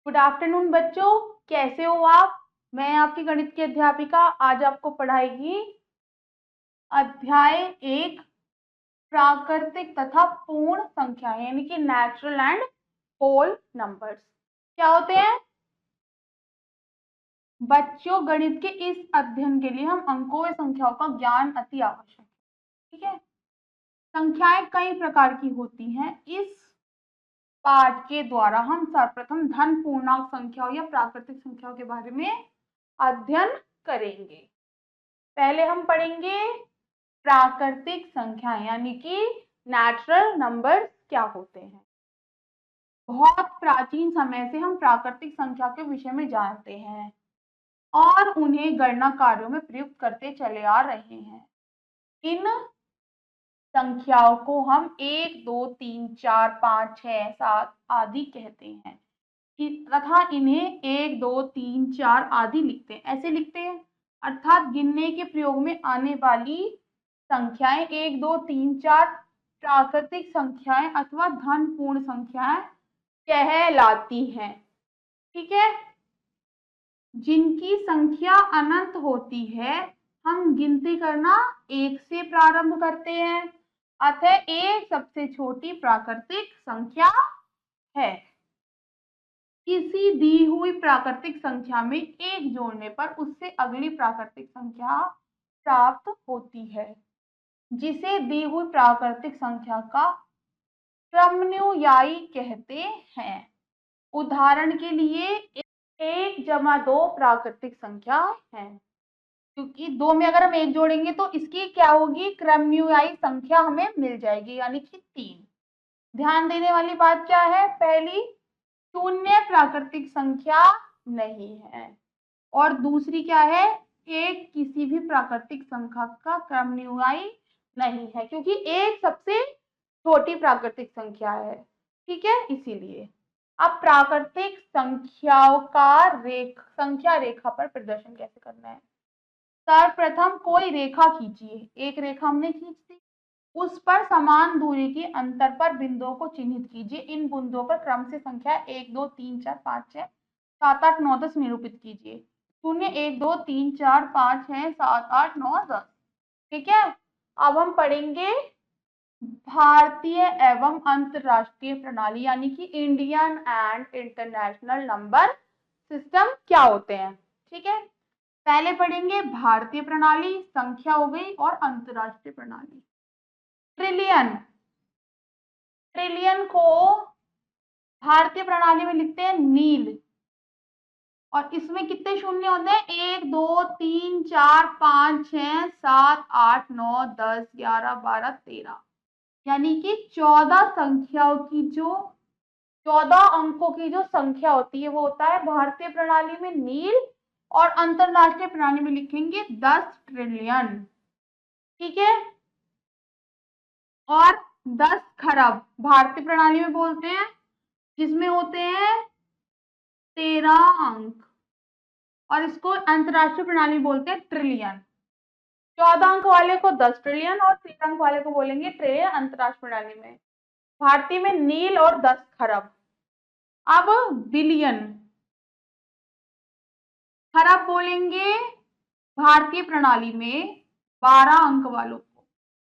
Good afternoon बच्चों, कैसे हो आप। मैं आपकी गणित की अध्यापिका आज आपको पढ़ाएगी अध्याय 1 प्राकृतिक तथा पूर्ण संख्या यानी कि नेचुरल एंड होल नंबर्स क्या होते हैं। बच्चों, गणित के इस अध्ययन के लिए हम अंकों व संख्याओं का ज्ञान अति आवश्यक है। ठीक है। संख्याएं कई प्रकार की होती हैं। इस पाठ के द्वारा हम सर्वप्रथम धन पूर्णांक संख्याओं या प्राकृतिक संख्याओं के बारे में अध्ययन करेंगे। पहले हम पढ़ेंगे प्राकृतिक संख्याएं यानी कि नेचुरल नंबर क्या होते हैं। बहुत प्राचीन समय से हम प्राकृतिक संख्या के विषय में जानते हैं और उन्हें गणना कार्यों में प्रयुक्त करते चले आ रहे हैं। इन संख्याओं को हम 1, 2, 3, 4, 5, 6, 7 आदि कहते हैं तथा इन्हें 1, 2, 3, 4 आदि लिखते हैं। ऐसे लिखते हैं अर्थात गिनने के प्रयोग में आने वाली संख्याएं 1, 2, 3, 4 प्राकृतिक संख्याएं अथवा धन पूर्ण संख्याएं कहलाती हैं। ठीक है। जिनकी संख्या अनंत होती है हम गिनती करना 1 से प्रारंभ करते हैं। अतः 1 सबसे छोटी प्राकृतिक संख्या है। किसी दी हुई प्राकृतिक संख्या में 1 जोड़ने पर उससे अगली प्राकृतिक संख्या प्राप्त होती है जिसे दी हुई प्राकृतिक संख्या का क्रमानुयायी कहते हैं। उदाहरण के लिए 1 जमा 2 प्राकृतिक संख्या है, क्योंकि 2 में अगर हम 1 जोड़ेंगे तो इसकी क्या होगी, क्रमानुयायी संख्या हमें मिल जाएगी यानी कि 3। ध्यान देने वाली बात क्या है, पहली शून्य प्राकृतिक संख्या नहीं है और दूसरी क्या है, एक किसी भी प्राकृतिक संख्या का क्रमानुयायी नहीं है क्योंकि एक सबसे छोटी प्राकृतिक संख्या है। ठीक है। इसीलिए अब प्राकृतिक संख्याओं का संख्या रेखा पर प्रदर्शन कैसे करना है। सर्वप्रथम कोई रेखा खींचिए। एक रेखा हमने खींच दी, उस पर समान दूरी के अंतर पर बिंदुओं को चिन्हित कीजिए। इन बिंदुओं पर क्रम से संख्या 1, 2, 3, 4, 5, 6, 7, 8, 9, 10 निरूपित कीजिए। 0, 1, 2, 3, 4, 5, 6, 7, 8, 9, 10। ठीक है। अब हम पढ़ेंगे भारतीय एवं अंतरराष्ट्रीय प्रणाली यानी कि Indian and international number system क्या होते हैं। ठीक है। पहले पढ़ेंगे भारतीय प्रणाली, संख्या हो गई, और अंतरराष्ट्रीय प्रणाली। ट्रिलियन। ट्रिलियन को भारतीय प्रणाली में लिखते हैं नील और इसमें कितने शून्य होते हैं, 1, 2, 3, 4, 5, 6, 7, 8, 9, 10, 11, 12, 13 यानी कि 14 संख्याओं की जो 14 अंकों की जो संख्या होती है वो होता है भारतीय प्रणाली में नील और अंतरराष्ट्रीय प्रणाली में लिखेंगे 10 ट्रिलियन। ठीक है। और 10 खरब भारतीय प्रणाली में बोलते हैं जिसमें होते हैं 13 अंक और इसको अंतरराष्ट्रीय प्रणाली बोलते हैं ट्रिलियन। 14 अंक वाले को 10 ट्रिलियन और 13 अंक वाले को बोलेंगे ट्रिलियन अंतरराष्ट्रीय प्रणाली में। भारतीय में नील और 10 खरब। अब बिलियन। खरब बोलेंगे भारतीय प्रणाली में 12 अंक वालों को,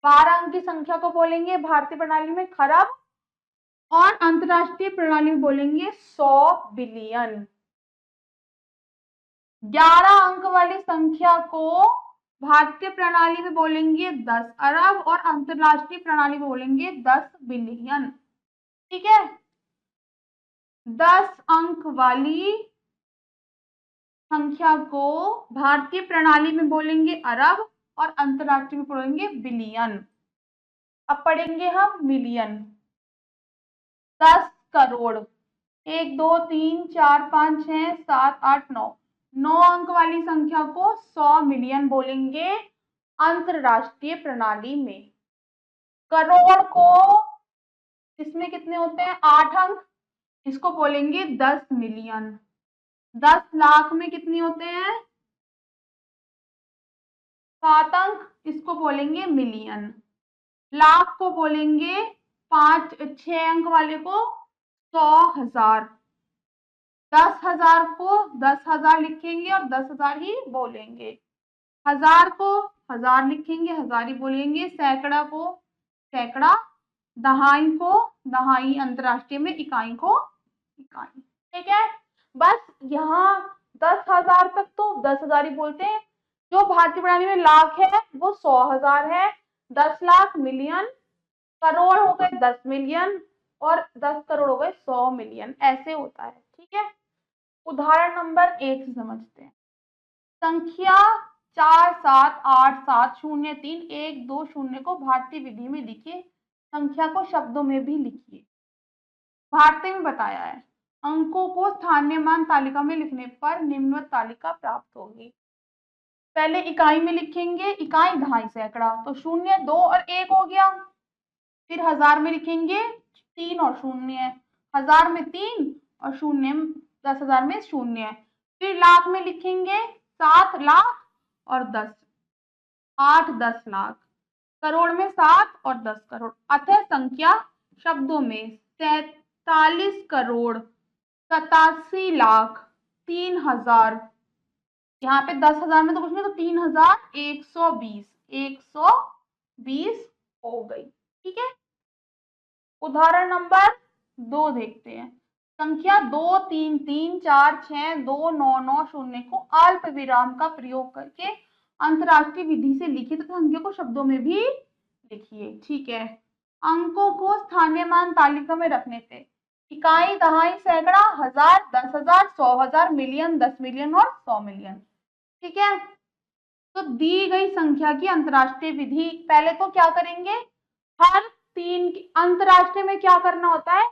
12 अंक की संख्या को बोलेंगे भारतीय प्रणाली में खरब और अंतरराष्ट्रीय प्रणाली में बोलेंगे 100 बिलियन। 11 अंक वाली संख्या को भारतीय प्रणाली में बोलेंगे 10 अरब और अंतरराष्ट्रीय प्रणाली में बोलेंगे 10 बिलियन। ठीक है। 10 अंक वाली संख्या को भारतीय प्रणाली में बोलेंगे अरब और अंतरराष्ट्रीय में बोलेंगे बिलियन। अब पढ़ेंगे हम मिलियन। 10 करोड़। 1, 2, 3, 4, 5, 6, 7, 8, 9 9 अंक वाली संख्या को 100 मिलियन बोलेंगे अंतरराष्ट्रीय प्रणाली में। करोड़ को इसमें कितने होते हैं, 8 अंक, इसको बोलेंगे 10 मिलियन। 10 लाख में कितने होते हैं, 7 अंक, इसको बोलेंगे मिलियन। लाख को बोलेंगे 6 अंक वाले को 100,000। 10,000 को 10,000 लिखेंगे और 10,000 ही बोलेंगे। 1000 को 1000 लिखेंगे, 1000 ही बोलेंगे। सैकड़ा को सैकड़ा, दहाई को दहाई, अंतरराष्ट्रीय में इकाई को इकाई। ठीक है, बस यहाँ 10,000 तक तो 10,000 ही बोलते हैं। जो भारतीय प्रणाली में लाख है वो 100,000 है। 10 लाख मिलियन, करोड़ हो गए 10 मिलियन और 10 करोड़ हो गए 100 मिलियन, ऐसे होता है। ठीक है, उदाहरण नंबर 1 से समझते हैं। संख्या 47870312 को भारतीय विधि में लिखिए। संख्या को शब्दों में भी लिखिए। भारतीय में बताया है, अंकों को स्थानीय मान तालिका में लिखने पर निम्नवत तालिका प्राप्त होगी। पहले इकाई में लिखेंगे, इकाई दहाई सैकड़ा, तो 0 2 और 1 हो गया। फिर 1000 में लिखेंगे 3 और 0, 1000 में 3 और 0, 10,000 में 0। फिर लाख में लिखेंगे 7 लाख और 10, 8 10 लाख। करोड़ में 7 और 10 करोड़। अतः संख्या शब्दों में 47 करोड़ 87 लाख 3,000, यहाँ पे 10,000 में तो कुछ नहीं, तो 3,120 हो गई। ठीक है, उदाहरण नंबर 2 देखते हैं। संख्या 233462990 को अल्प विराम का प्रयोग करके अंतरराष्ट्रीय विधि से लिखित संख्या को शब्दों में भी लिखिए। ठीक है, अंकों को स्थानीय मान तालिका में रखने से इकाई दहाई सैकड़ा, 1000 10,000 100,000 मिलियन 10 मिलियन और 100 मिलियन। ठीक है, तो दी गई संख्या की अंतरराष्ट्रीय विधि, पहले तो क्या करेंगे, हर 3 अंतरराष्ट्रीय में क्या करना होता है,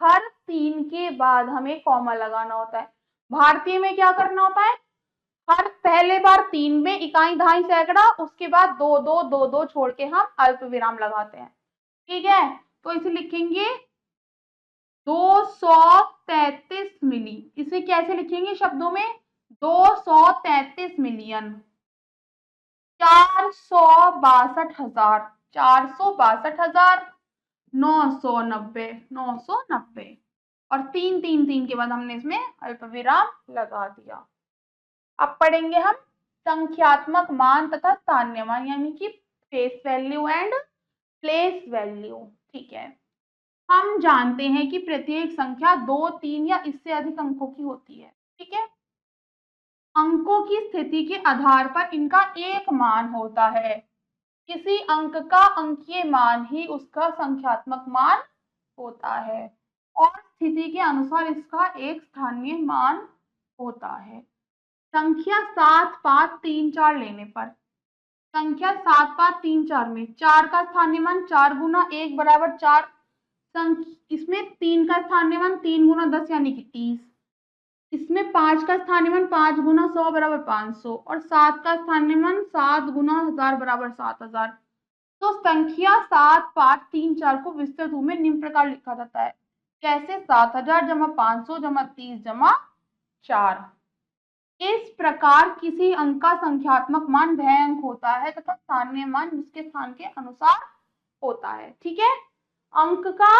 हर 3 के बाद हमें कॉमा लगाना होता है। भारतीय में क्या करना होता है, हर पहले बार 3 में इकाई दहाई सैकड़ा, उसके बाद 2 2 2 2 छोड़ के हम अल्प विराम लगाते हैं। ठीक है, तो इसे लिखेंगे 233 मिली। इसे कैसे लिखेंगे शब्दों में, 233 मिलियन 462,000 990 और 3 3 3 के बाद हमने इसमें अल्प विराम लगा दिया। अब पढ़ेंगे हम संख्यात्मक मान तथा स्थानीय मान, यानी कि face value and place value. ठीक है, हम जानते हैं कि प्रत्येक संख्या 2 3 या इससे अधिक अंकों की होती है। ठीक है, अंकों की स्थिति के आधार पर इनका एक मान होता है। किसी अंक का अंकीय मान ही उसका संख्यात्मक मान होता है और स्थिति के अनुसार इसका एक स्थानीय मान होता है। संख्या 7 5 3 4 लेने पर, संख्या 7 5 3 4 में 4 का स्थानीय मान 4 गुना 1 बराबर 4, इसमें 3 का स्थानीय मान 3 गुना 10 यानी कि 30, इसमें 5 का स्थानीय मान 5 गुना 100 बराबर 500 और 7 का स्थानीय मान 7 गुना 1000 बराबर 7000। तो संख्या 7 5 3 4 को विस्तृत रूप में निम्न प्रकार लिखा जाता है, कैसे, 7000 जमा 500 जमा 30 जमा 4। इस प्रकार किसी अंक का संख्यात्मक मान वह अंक होता है तथा स्थानीय मान उसके स्थान के अनुसार होता है। ठीक है, अंक का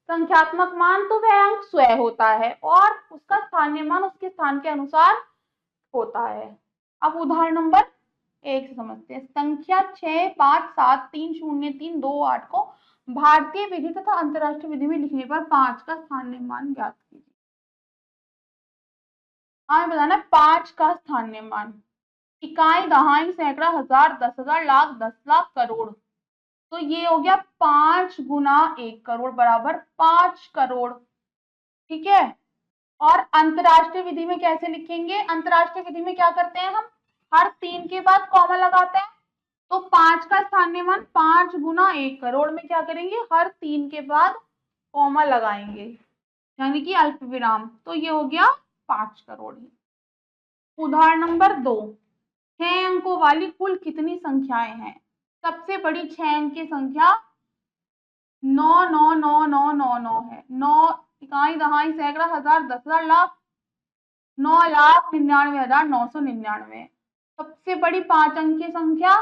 संख्यात्मक मान तो वह अंक स्वयं होता है और उसका स्थानीय मान उसके स्थान के अनुसार होता है। अब उदाहरण नंबर 1 से समझते हैं। संख्या 6 5 7 3 0 3 2 8 को भारतीय विधि तथा अंतरराष्ट्रीय विधि में लिखने पर 5 का स्थानीय मान ज्ञात कीजिए। हमें बताना 5 का स्थानीय मान, इकाई दहाई सैकड़ा 1000 10,000 लाख 10 लाख करोड़, तो ये हो गया 5 गुना 1 करोड़ बराबर 5 करोड़। ठीक है, और अंतरराष्ट्रीय विधि में कैसे लिखेंगे, अंतरराष्ट्रीय विधि में क्या करते हैं, हम हर 3 के बाद कॉमा लगाते हैं। तो 5 का स्थानीय मान 5 गुना 1 करोड़ में क्या करेंगे, हर 3 के बाद कॉमा लगाएंगे, यानी कि अल्प विराम, तो ये हो गया 5 करोड़ ही। उदाहरण नंबर 2, 6 अंकों वाली कुल कितनी संख्याएं हैं। सबसे बड़ी 6 अंक की संख्या 99999 है। 9 इकाई दहाई सैकड़ा 1000 10,000 लाख 9,99,999। सबसे बड़ी 5 अंक की संख्या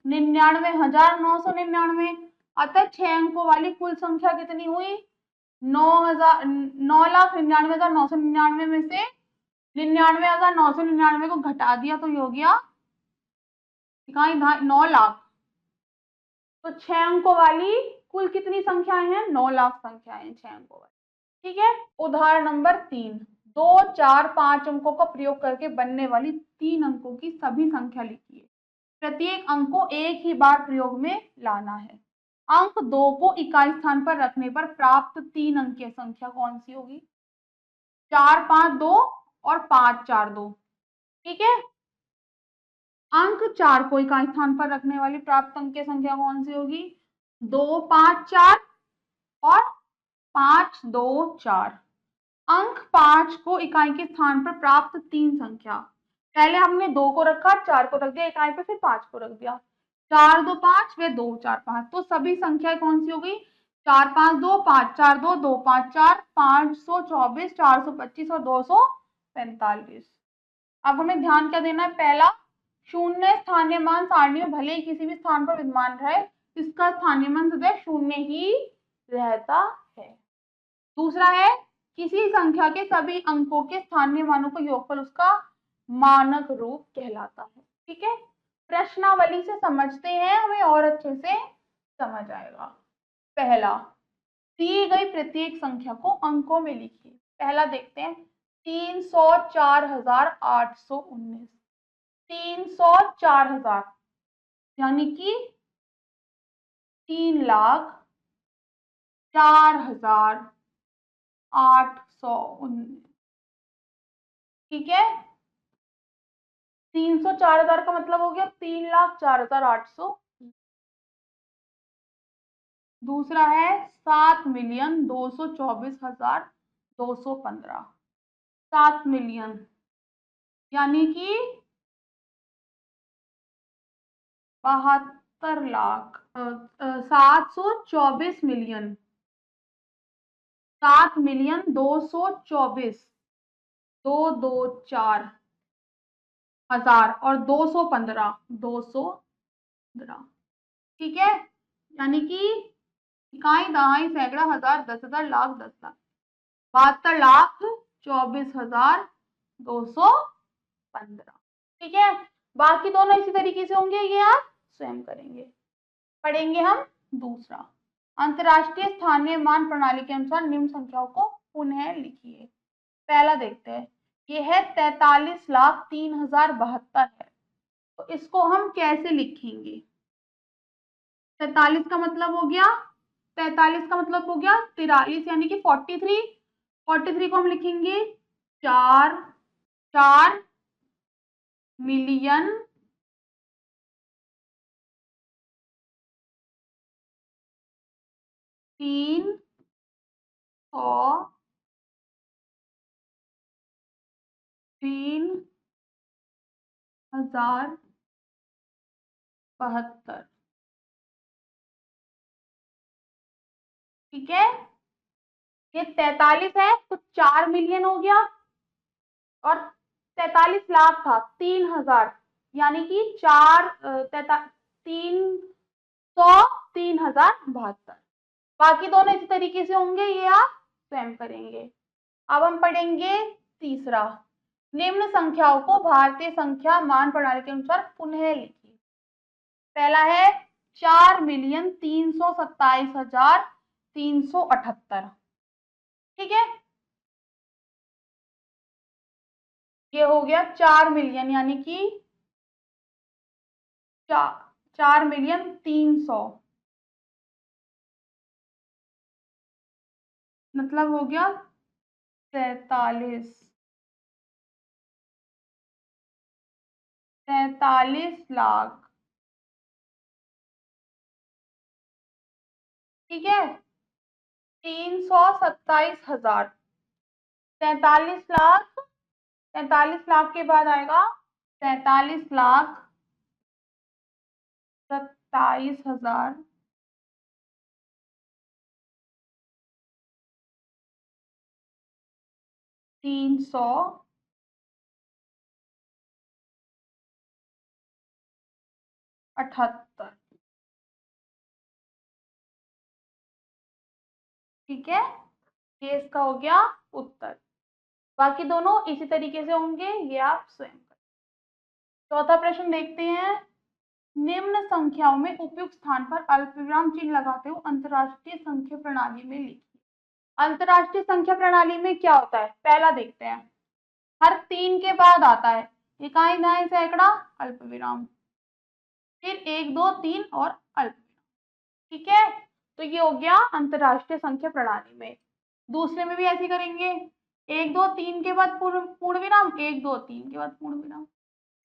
99,999। अतः 6 अंकों वाली कुल संख्या कितनी हुई, 9,99,999 में से 99,999 को घटा दिया तो ये हो गया इकाई 9 लाख। तो 6 अंकों वाली कुल कितनी संख्याएं हैं? 9 लाख संख्याएं 6 अंकों वाली। ठीक है। उदाहरण नंबर 3, 2, 4, 5 अंकों का प्रयोग करके बनने वाली 3 अंकों की सभी संख्या लिखिए। प्रत्येक अंक को एक ही बार प्रयोग में लाना है। अंक 2 को इकाई स्थान पर रखने पर प्राप्त 3 अंकीय संख्या कौन सी होगी? 4, 5, 2 और 5, 4, 2। ठीक है। अंक 4 को इकाई स्थान पर रखने वाली प्राप्त अंकीय संख्या कौन सी होगी? 2, 5, 4 और 5, 2, 4। अंक 5 को इकाई के स्थान पर प्राप्त 3 संख्या, पहले हमने 2 को रखा, 4 को रख दिया इकाई पे, फिर 5 को रख दिया। 4, 2, 5 वे 2, 4, 5। तो सभी संख्या कौन सी हो गई? 4, 5, 2, 5, 4, 2, 2, 5, 4, 524, 425 और 245। अब हमें ध्यान क्या देना है? पहला, शून्य स्थानीय मान सारणी में भले ही किसी भी स्थान पर विद्यमान रहे, इसका स्थानीय मान सदैव शून्य ही रहता है। दूसरा है, किसी संख्या के सभी अंकों के स्थानीय मानों का योगफल उसका मानक रूप कहलाता है। ठीक है। प्रश्नावली से समझते हैं, हमें और अच्छे से समझ आएगा। पहला, दी गई प्रत्येक संख्या को अंकों में लिखिए। पहला देखते हैं, 304,819। 304,000 यानी कि 3,04,819। ठीक है। 304,000 का मतलब हो गया 3,04,800। दूसरा है 7,224,215। 7 मिलियन यानी कि 72 लाख 724 मिलियन। 7,224,224 हजार और 215। ठीक है। यानी कि इकाई, दहाई, सैकड़ा, हजार, 10,000, लाख, 10 लाख। 72,24,215। ठीक है। बाकी दोनों इसी तरीके से होंगे, ये आप स्वयं करेंगे। पढ़ेंगे हम दूसरा, अंतरराष्ट्रीय स्थानीय मान प्रणाली के अनुसार निम्न संख्याओं को पुनः लिखिए। पहला देखते हैं, ये है 43,03,072 है। तो इसको हम कैसे लिखेंगे? 43 का मतलब हो गया 43 यानी कि 43। 43 को हम लिखेंगे 4 मिलियन 3,03,072। ठीक है। ये 43 है तो 4 मिलियन हो गया और 43 लाख था 3,000 यानी कि 3,100,3,072। बाकी दोनों इसी तरीके से होंगे, ये आप स्वयं करेंगे। अब हम पढ़ेंगे तीसरा, निम्न संख्याओं को भारतीय संख्या मान प्रणाली के अनुसार पुनः लिखिए। पहला है 4,327,378। ठीक है। ये हो गया 4 मिलियन यानी कि 4,03,100 मतलब हो गया 43 लाख। ठीक है। 327,000, 43 लाख, 43 लाख के बाद आएगा 43,27,000 378। ठीक है। ये इसका हो गया उत्तर। बाकी दोनों इसी तरीके से होंगे, ये आप स्वयं करें। चौथा प्रश्न देखते हैं। निम्न संख्याओं में उपयुक्त स्थान पर अल्पविराम चिन्ह लगाते हुए अंतरराष्ट्रीय संख्या प्रणाली में लिखिए। अंतरराष्ट्रीय संख्या प्रणाली में क्या होता है, पहला देखते हैं। हर 3 के बाद आता है इकाई, दहाई, सैकड़ा, अल्पविराम, फिर 1, 2, 3 और अल्पविराम। ठीक है, तो ये हो गया अंतरराष्ट्रीय संख्या प्रणाली में। दूसरे में भी ऐसे करेंगे, 1, 2, 3 के बाद पूर्ण विराम, 1, 2, 3 के बाद पूर्ण विराम।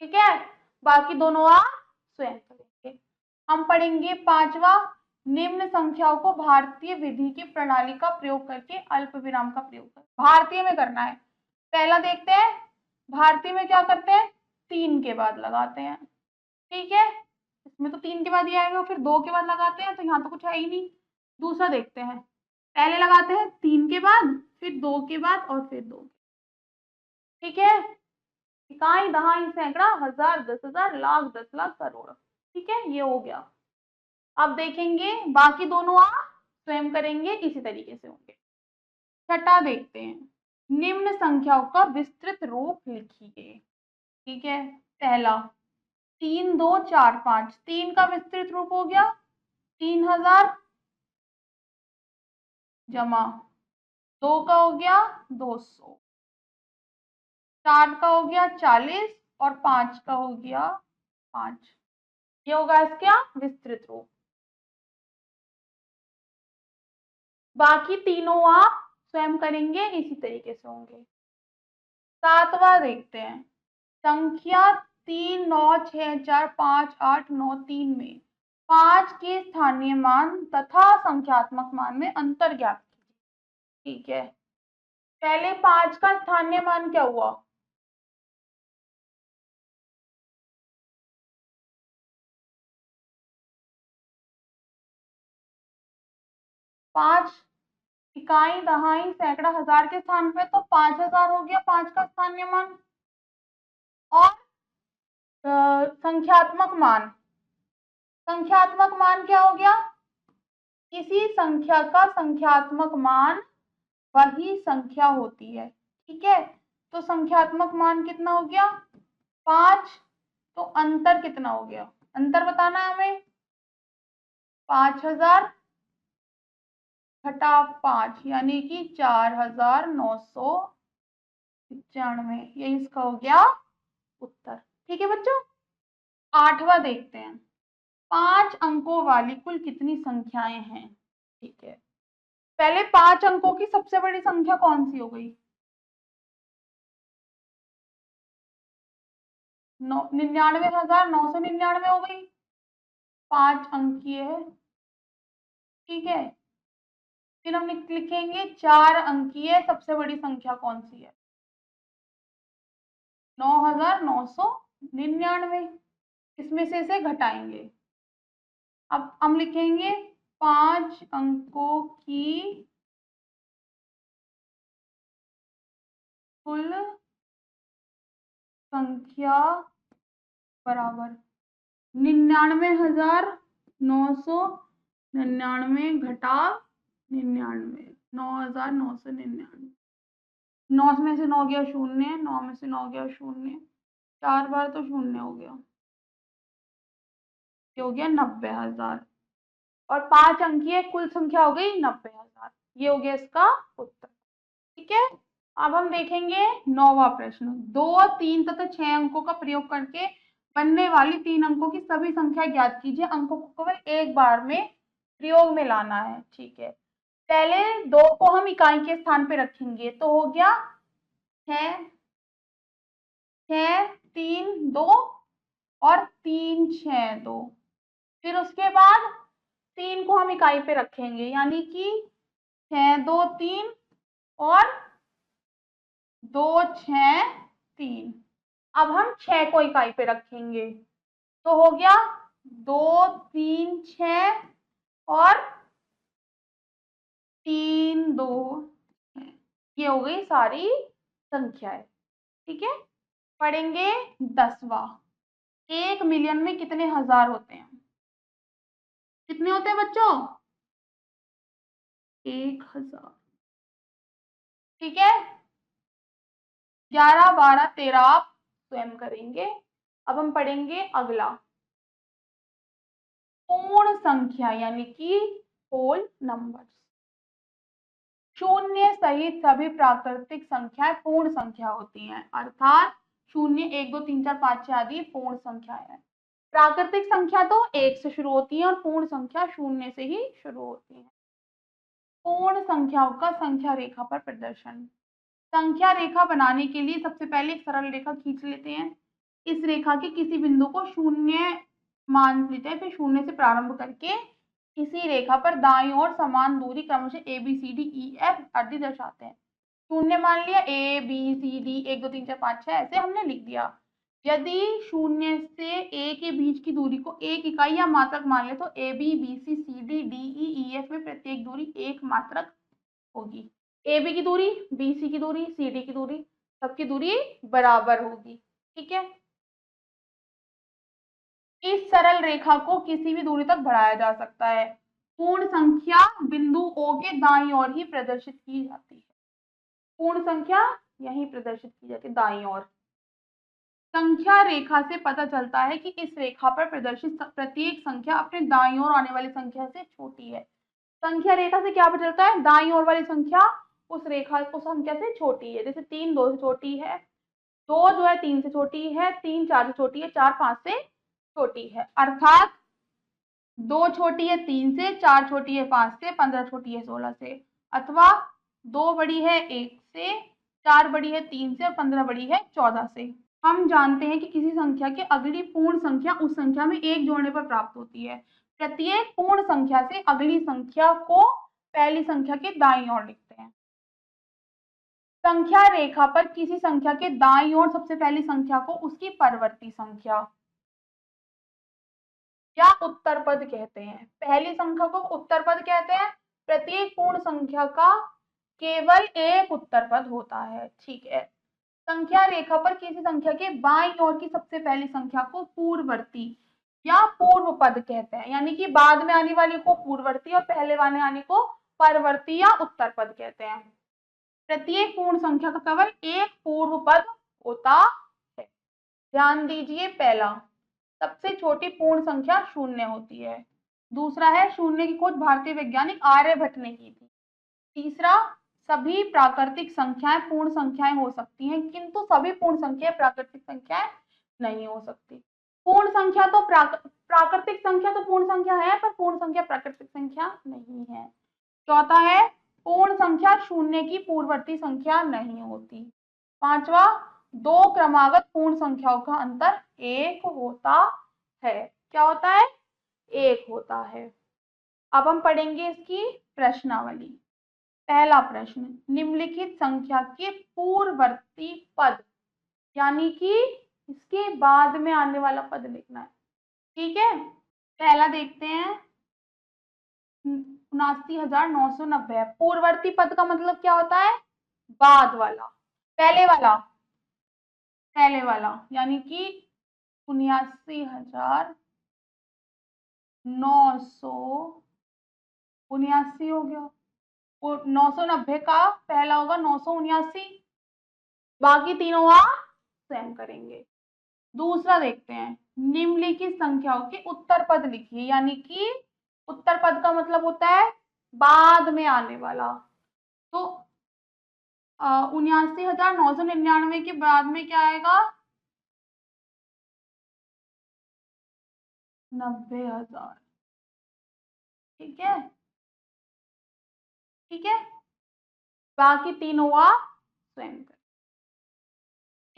ठीक है, बाकी दोनों आप स्वयं करेंगे। हम पढ़ेंगे पांचवा, निम्न संख्याओं को भारतीय विधि की प्रणाली का प्रयोग करके अल्प विराम का प्रयोग कर। भारतीय में करना है। पहला देखते हैं, भारतीय में क्या करते हैं, 3 के बाद लगाते हैं। ठीक है, इसमें तो 3 के बाद ही आएगा, फिर 2 के बाद लगाते हैं, तो यहाँ तो कुछ है ही नहीं। दूसरा देखते हैं, पहले लगाते हैं 3 के बाद, फिर 2 के बाद और फिर 2। ठीक है, इकाई, दहाई, सैकड़ा, हजार, 10,000, लाख, 10,00,000, करोड़। ठीक है, ये हो गया। अब देखेंगे बाकी दोनों आप स्वयं करेंगे, इसी तरीके से होंगे। छठा देखते हैं, निम्न संख्याओं का विस्तृत रूप लिखिए। ठीक है, पहला 3, 2, 4, 5, 3 का विस्तृत रूप हो गया 3,000 जमा 2 का हो गया 200, 4 का हो गया 40 और 5 का हो गया 5। ये होगा इसका विस्तृत रूप। बाकी तीनों आप स्वयं करेंगे, इसी तरीके से होंगे। सातवां देखते हैं, संख्या 3, 9, 6, 4, 5, 8, 9, 3 में 5 के स्थानीय मान तथा संख्यात्मक मान में अंतर ज्ञात कीजिए। ठीक है, पहले 5 का स्थानीय मान क्या हुआ, 5 इकाई, दहाई, सैकड़ा, हजार के स्थान पे तो 5,000 हो गया 5 का स्थानीय मान। और संख्यात्मक मान, संख्यात्मक मान क्या हो गया, किसी संख्या का संख्यात्मक मान वही संख्या होती है। ठीक है, तो संख्यात्मक मान कितना हो गया 5, तो अंतर कितना हो गया, अंतर बताना है हमें, 5,000 घटा 5 यानी कि 4,995, ये इसका हो गया उत्तर। ठीक है बच्चों, आठवां देखते हैं, 5 अंकों वाली कुल कितनी संख्याएं हैं। ठीक है, पहले 5 अंकों की सबसे बड़ी संख्या कौन सी हो गई, 99,999 हो गई, 5 अंकीय है। ठीक है, फिर हम लिखेंगे 4 अंकीय सबसे बड़ी संख्या कौन सी है, 9,999। इसमें से इसे घटाएंगे। अब हम लिखेंगे 5 अंकों की कुल संख्या बराबर 99,999 घटा 99, 9,999। 9 में से 9 गया शून्य, 9 में से 9 गया शून्य, 4 बार तो शून्य हो गया, ये हो गया 90,000। और 5 अंकीय कुल संख्या हो गई 90,000, ये हो गया इसका उत्तर। ठीक है, अब हम देखेंगे 9वां प्रश्न, 2, 3 तथा 6 अंकों का प्रयोग करके बनने वाली 3 अंकों की सभी संख्या ज्ञात कीजिए। अंकों को केवल एक बार में प्रयोग में लाना है। ठीक है, पहले 2 को हम इकाई के स्थान पे रखेंगे, तो हो गया 6, 6, 3, 2 और 3, 6, 2। फिर उसके बाद 3 को हम इकाई पे रखेंगे, यानी कि 6, 2, 3 और 2, 6, 3। अब हम 6 को इकाई पे रखेंगे, तो हो गया 2, 3, 6 और 3, 2, 6। ये हो गई सारी संख्याएं। ठीक है, पढ़ेंगे 10वां, 1 मिलियन में कितने हजार होते हैं, कितने होते हैं बच्चों, 1,000। ठीक है, 11, 12, 13 आप स्वयं करेंगे। अब हम पढ़ेंगे अगला, पूर्ण संख्या यानी कि होल नंबर्स। शून्य सहित सभी प्राकृतिक संख्याएं पूर्ण संख्या होती हैं, अर्थात शून्य, 1, 2, 3, 4, 5, 6 आदि पूर्ण संख्याएं हैं। प्राकृतिक संख्या तो 1 से शुरू होती है और पूर्ण संख्या शून्य से ही शुरू होती है। पूर्ण संख्याओं का संख्या रेखा पर प्रदर्शन। संख्या रेखा बनाने के लिए सबसे पहले एक सरल रेखा खींच लेते हैं। इस रेखा के किसी बिंदु को शून्य मान लेते हैं, फिर शून्य से प्रारंभ करके इसी रेखा पर दाईं ओर समान दूरी क्रमशः A B C D E F आदि दर्शाते हैं। शून्य मान लिया, ए बी सी डी, 1, 2, 3, 4, 5, 6 ऐसे हमने लिख दिया। यदि शून्य से ए के बीच की दूरी को एक इकाई या मात्रक मान ले तो A B B C C D D E E F में प्रत्येक दूरी एक मात्रक होगी। ए बी की दूरी, बी सी की दूरी, सी डी की दूरी, सबकी दूरी बराबर होगी। ठीक है, इस सरल रेखा को किसी भी दूरी तक बढ़ाया जा सकता है। पूर्ण संख्या बिंदु O के दाईं ओर ही प्रदर्शित की जाती है। पूर्ण संख्या यहीं प्रदर्शित की जाती है दाईं ओर। संख्या रेखा से पता चलता है कि इस रेखा पर प्रदर्शित प्रत्येक संख्या अपने दाईं ओर आने वाली संख्या से छोटी है। संख्या रेखा से क्या पता चलता है? दाईं ओर वाली संख्या उस रेखा उस संख्या से छोटी है। जैसे 3 2 से छोटी है, 2 जो है 3 से छोटी है, 3 4 से छोटी है, 4 5 से छोटी है। अर्थात 2 छोटी है 3 से, 4 छोटी है 5 से, 15 छोटी है 16 से, अथवा 2 बड़ी है 1 से, 4 बड़ी है 3 से और 15 बड़ी है 14 से। हम जानते हैं कि किसी संख्या की अगली पूर्ण संख्या उस संख्या में 1 जोड़ने पर प्राप्त होती है। प्रत्येक पूर्ण संख्या से अगली संख्या को पहली संख्या के दाईं ओर लिखते हैं। संख्या रेखा पर किसी संख्या के दाईं ओर सबसे पहली संख्या को उसकी परवर्ती संख्या या उत्तर पद कहते हैं। पहली संख्या को उत्तर पद कहते हैं। प्रत्येक पूर्ण संख्या का केवल एक उत्तर पद होता है। ठीक है, संख्या रेखा पर किसी संख्या के बाईं ओर की सबसे पहली संख्या को पूर्ववर्ती या पूर्व पद कहते हैं, यानी कि बाद में आने वाली को पूर्ववर्ती और पहले वाले आने को परवर्ती या उत्तर पद कहते हैं। प्रत्येक पूर्ण संख्या का केवल एक पूर्व पद होता है। ध्यान दीजिए, पहला, सबसे छोटी पूर्ण संख्या शून्य होती है। दूसरा है, शून्य की खोज भारतीय वैज्ञानिक आर्यभट्ट ने की थी। तीसरा, सभी प्राकृतिक संख्याएं पूर्ण संख्याएं हो सकती हैं, किंतु सभी पूर्ण संख्याएं प्राकृतिक संख्याएं नहीं हो सकती। पूर्ण संख्या तो प्राकृतिक संख्या तो पूर्ण संख्या है, पर पूर्ण संख्या प्राकृतिक संख्या नहीं है। चौथा है, पूर्ण संख्या शून्य की पूर्ववर्ती संख्या नहीं होती। पांचवा, दो क्रमागत पूर्ण संख्याओं का अंतर 1 होता है। क्या होता है? 1 होता है। अब हम पढ़ेंगे इसकी प्रश्नावली। पहला प्रश्न, निम्नलिखित संख्या के पूर्ववर्ती पद, यानी कि इसके बाद में आने वाला पद लिखना है। ठीक है, पहला देखते हैं, 79,990। पूर्ववर्ती पद का मतलब क्या होता है? बाद वाला। पहले वाला, पहले वाला यानी कि 79,979 हो गया। और 990 का पहला होगा 979, बाकी तीनों आप स्वयं करेंगे। दूसरा देखते हैं, निम्नलिखित संख्याओं के उत्तर पद लिखिए, यानी कि उत्तर पद का मतलब होता है बाद में आने वाला। तो 79,999 के बाद में क्या आएगा? 90,000। ठीक है, ठीक है, बाकी तीनों आप स्वयं करें।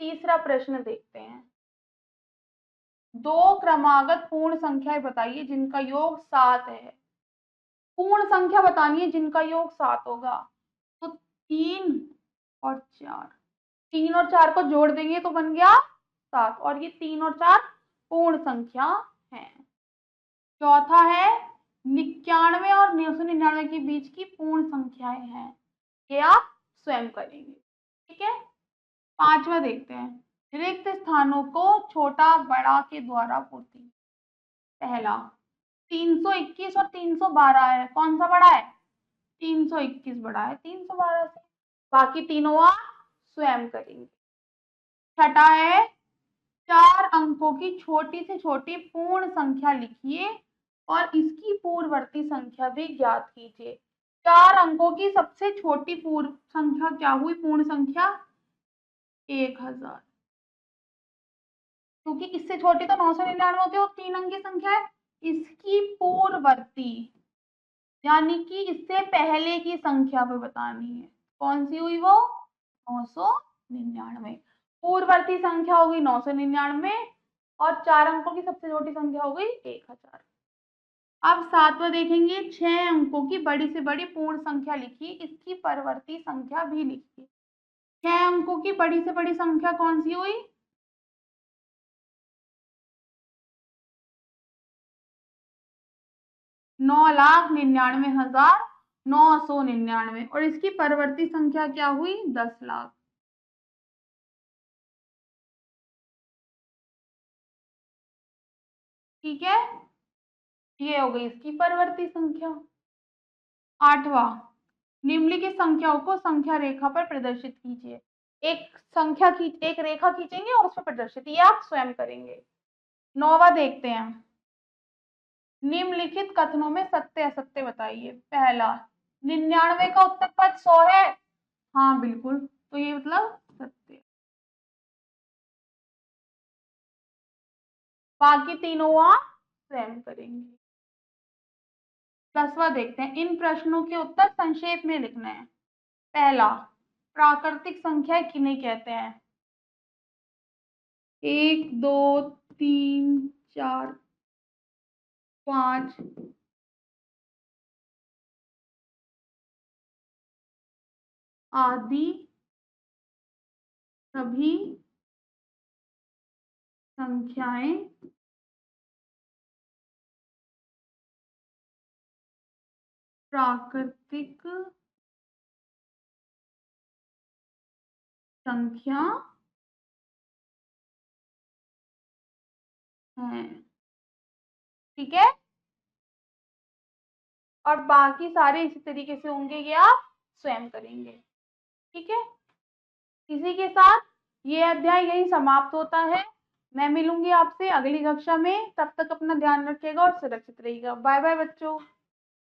तीसरा प्रश्न देखते हैं, दो क्रमागत पूर्ण संख्याएं बताइए जिनका योग 7 है। पूर्ण संख्या बतानी है जिनका योग 7 होगा। तो 3 और 4, 3 और 4 को जोड़ देंगे तो बन गया 7, और ये 3 और 4 पूर्ण संख्या है। चौथा है, 99 और 999 के बीच की पूर्ण संख्याएं हैं, ये आप स्वयं करेंगे। ठीक है, पांचवा देखते हैं, रिक्त स्थानों को छोटा बड़ा के द्वारा पूर्ति। पहला, 321 और 312 है, कौन सा बड़ा है? 321 बड़ा है 312 से। बाकी तीनों आप स्वयं करेंगे। छठा है 4 अंकों की छोटी से छोटी पूर्ण संख्या लिखिए और इसकी पूर्ववर्ती संख्या भी ज्ञात कीजिए। 4 अंकों की सबसे छोटी पूर्ण संख्या क्या हुई? पूर्ण संख्या 1000, क्योंकि इससे छोटी तो 999 होती है और 3 अंक की संख्या है। इसकी पूर्ववर्ती यानी कि इससे पहले की संख्या भी बतानी है। कौन सी हुई वो? 999। पूर्ववर्ती संख्या होगी 999 और 4 अंकों की सबसे छोटी संख्या हो गई 1000। अब 7वां देखेंगे 6 अंकों की बड़ी से बड़ी पूर्ण संख्या लिखिए, इसकी परवर्ती संख्या भी लिखिए। 6 अंकों की बड़ी से बड़ी संख्या कौन सी हुई? 9,99,999 और इसकी परवर्ती संख्या क्या हुई? 10 लाख। ठीक है, ये हो गई इसकी परवर्ती संख्या। 8वां निम्नलिखित संख्याओं को संख्या रेखा पर प्रदर्शित कीजिए। एक रेखा खींचेंगे और उस पर प्रदर्शित, ये आप स्वयं करेंगे। 9वां देखते हैं, निम्नलिखित कथनों में सत्य असत्य बताइए। पहला, 99 का उत्तर पद 100 है। हाँ बिल्कुल, तो ये मतलब सत्य। बाकी तीनों आप स्वयं करेंगे। 10वां देखते हैं, इन प्रश्नों के उत्तर संक्षेप में लिखना है। पहला, प्राकृतिक संख्या किन्हें कहते हैं? 1 2 3 4 5 आदि सभी संख्याएं प्राकृतिक संख्या हैं। ठीक है, और बाकी सारे इसी तरीके से होंगे, ये आप स्वयं करेंगे। ठीक है, इसी के साथ ये अध्याय यही समाप्त होता है। मैं मिलूंगी आपसे अगली कक्षा में, तब तक अपना ध्यान रखिएगा और सुरक्षित रहिएगा। बाय बाय बच्चों।